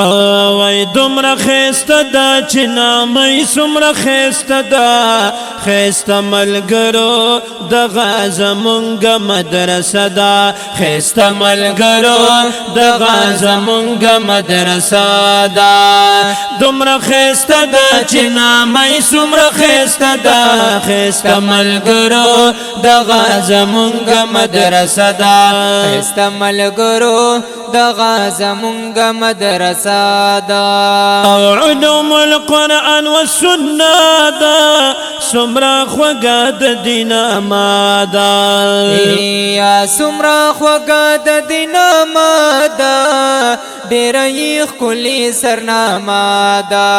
وای دومره خسته دا چې نامه څومره خسته دا خسته ملګرو دغه زمونږ مدرسه ده خسته ملګرو دغه زمونږ مدرسه ده دومره خسته دا چې نامه څومره خسته ده خسته ملګرو دغه زمونږ مدرسه ده خسته ملګرو دغه زمونږ مدرسه دا علوم القرآن والسنة دا سمرا خوگا دا دینا ما دا یا سمرا خوگا دا دینا ما دا ډیرې ښکلې سرنامه ده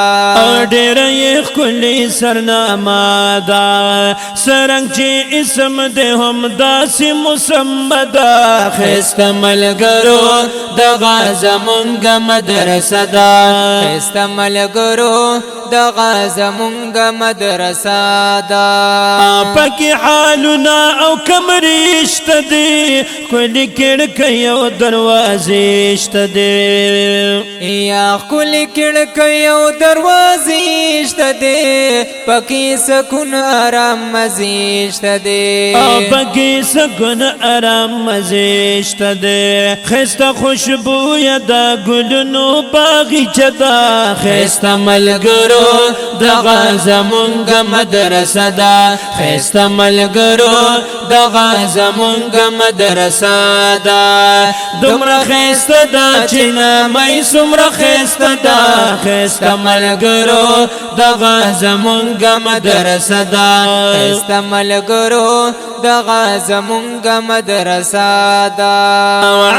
ډیرې ښکلې سرنامه ده څرنګه چې اسم دې هم داسې مسمه ده ښایسته ملګرو دغه زمونږ مدرسه ده ښایسته ملګرو دغه زمونږ مدرسه ده پکې حالونه او کمرې شته دي ښکلې کړکۍ او دروازې شته دي یا ښکلې کړکۍ او دروازې شته دي پکې سکون آرام مزې شته دي پکې سکون آرام مزې شته دي ښایسته خوشبویه د ګلونو باغچه ده ښایسته ملګرو دغه زمونږ مدرسه ده ښایسته ملګرو دغه زمونږ مدرسه ده دومره ښایسته ده چې نامه څومره ښایسته ده ښایسته ملګرو دغه زمونږ مدرسه ده ښایسته ملګرو دغه زمونږ مدرسه ده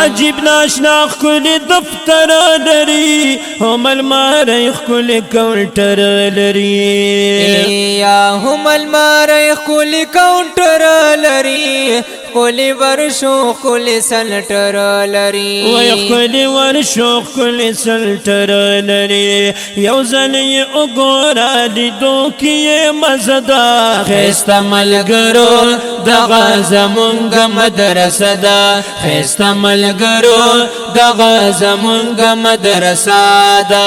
عجیب ناشنا ښکلي دفتر لري هم المارۍ ښکلي کاونټر لري یا هم المارۍ ښکلي کاونټر لري ښکلي ورشو ښکلي سلټر لري وای ښکلي ورشو ښکلي سلټر لري یو ځل یې وګوره لیدو کې یې مزه ده ښایسته ملګرو دغه زمونږ مدرسه ده ښایسته ملګرو دغه زمونږ مدرسه ده